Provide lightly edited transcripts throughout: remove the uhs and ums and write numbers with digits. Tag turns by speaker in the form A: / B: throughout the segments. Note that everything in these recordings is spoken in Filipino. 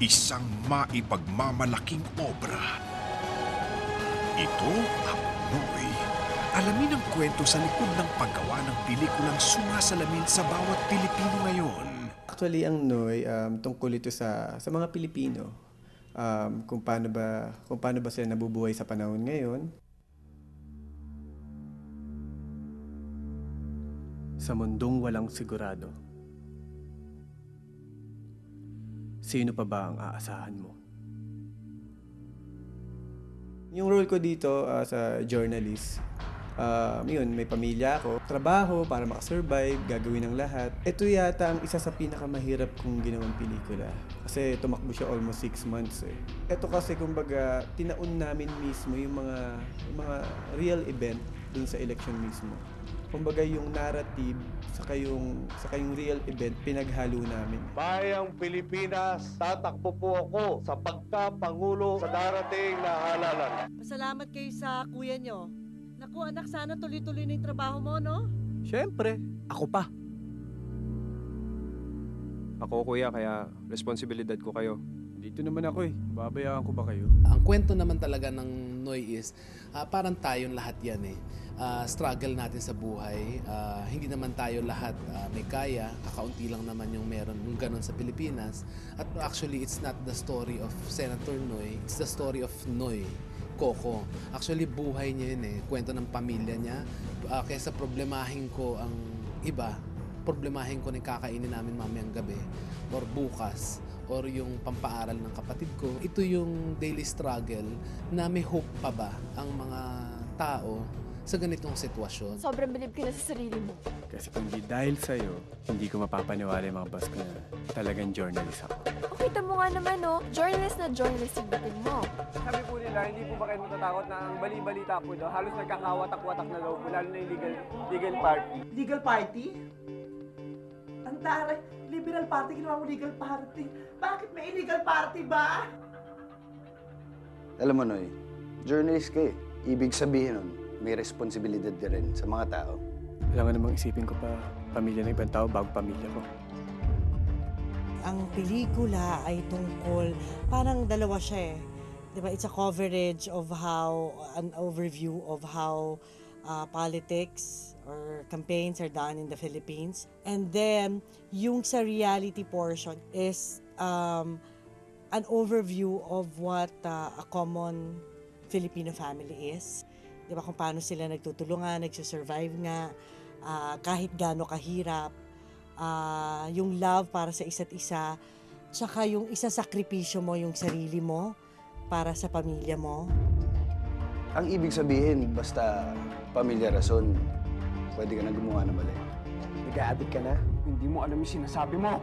A: isang maipagmamalaking obra. Ito ang Noy. Alamin ang kwento sa likod ng paggawa ng pelikulang sumasalamin sa bawat Pilipino ngayon.
B: Actually, ang Noy, tungkol ito sa mga Pilipino. Kung paano ba sila nabubuhay sa panahon ngayon. Sa mundong walang sigurado, sino pa ba ang aasahan mo? Yung role ko dito sa journalist, yun, may pamilya ako, trabaho para makasurvive, gagawin ng lahat. Ito yata ang isa sa pinakamahirap kong ginawang pelikula. Kasi tumakbo siya almost 6 months eh. Ito kasi kumbaga, tinaon namin mismo yung mga real event dun sa election mismo. Kumbaga yung narrative, saka yung real event, pinaghalo namin.
C: Bayang Pilipinas, tatakbo po ako sa pagkapangulo sa darating na halalan.
D: Pasalamat kayo sa kuya nyo. Naku anak, sana tuloy-tuloy na yung trabaho mo, no?
B: Siyempre, ako pa.
E: Ako kuya, kaya responsibilidad ko kayo.
B: Dito naman ako eh. Babayaan ko ba kayo?
F: Ang kwento naman talaga ng Noy is parang tayong lahat yan eh. Struggle natin sa buhay. Hindi naman tayo lahat may kaya. Kakaunti lang naman yung meron yung ganun sa Pilipinas. At actually, it's not the story of Senator Noy. It's the story of Noy, Coco. Actually, buhay niya yun eh. Kwento ng pamilya niya. Kaysa problemahin ko ang iba, problemahin ko na kakainin namin mamayang gabi or bukas or yung pampaaral ng kapatid ko. Ito yung daily struggle na may hope pa ba ang mga tao sa ganitong sitwasyon.
G: Sobrang bilib ka na sa sarili mo.
B: Kasi kung di dahil sa'yo, hindi ko mapapaniwala yung mga boss ko na talagang journalist ako.
G: O kita mo nga naman, no? Journalist na journalist yung dating mo.
H: Sabi po nila, hindi po ba kayo matatakot na ang bali-balita po daw, halos nagkakawatak-watak na daw po, lalo na yung legal party.
I: Legal party? Ang taray, liberal party, ginawa mo legal party. Bakit may illegal party ba?
J: Alam mo, Noy, journalist ka eh. Ibig sabihin nun, may responsibilidad ka rin sa mga tao.
B: Kailangan namang isipin ko pa pamilya ng ibang tao bago pamilya ko.
D: Ang pelikula ay tungkol, parang dalawa siya eh. Diba? It's a coverage of an overview of how politics or campaigns are done in the Philippines. And then, yung sa reality portion is an overview of what a common Filipino family is. Diba kung paano sila nagtutulungan, nagsusurvive nga, kahit gaano kahirap, yung love para sa isa't isa, tsaka yung isasakripisyo mo yung sarili mo para sa pamilya mo.
J: Ang ibig sabihin, basta pamilya rason, pwede ka na gumawa ng mali.
H: Nag-a-addict ka na? Hindi mo alam yung sinasabi mo.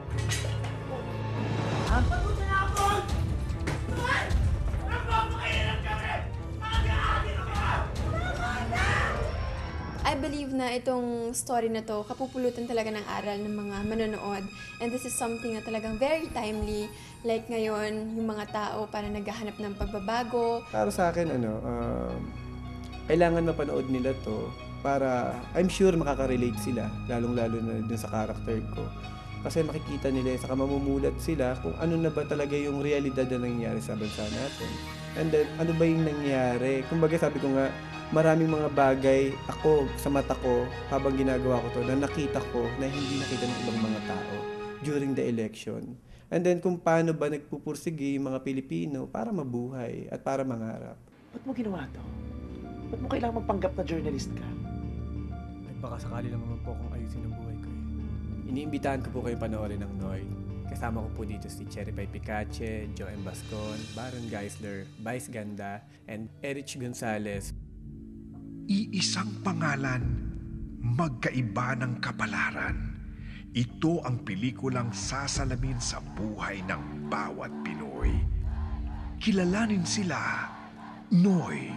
G: I believe na itong story na to, kapupulutan talaga ng aral ng mga manonood. And this is something na talagang very timely. Like ngayon, yung mga tao para naghahanap ng pagbabago.
B: Para sa akin, kailangan mapanood nila to para I'm sure makaka-relate sila, lalong-lalo na dun sa character ko. Kasi makikita nila, saka mamumulat sila kung ano na ba talaga yung realidad na nangyayari sa bansa natin. And then, ano ba yung nangyari? Kumbaga sabi ko nga, maraming mga bagay ako sa mata ko habang ginagawa ko to na nakita ko na hindi nakita ng ibang mga tao during the election. And then kung paano ba nagpupursige yung mga Pilipino para mabuhay at para mangarap.
I: Ba't mo ginawa to? Ba't mo kailangan magpanggap na journalist ka?
B: Baka sakali lang naman po akong ayusin ang buhay ko eh. Iniimbitahan ko po kayo panoorin ng Noy. Kasama ko po dito si Cherry Pie Picache, Joem Bascon, Baron Geisler, Vice Ganda, and Erich Gonzalez.
A: Iisang pangalan, magkaiba ng kapalaran. Ito ang pelikulang sasalamin sa buhay ng bawat Pinoy. Kilalanin sila, Noy.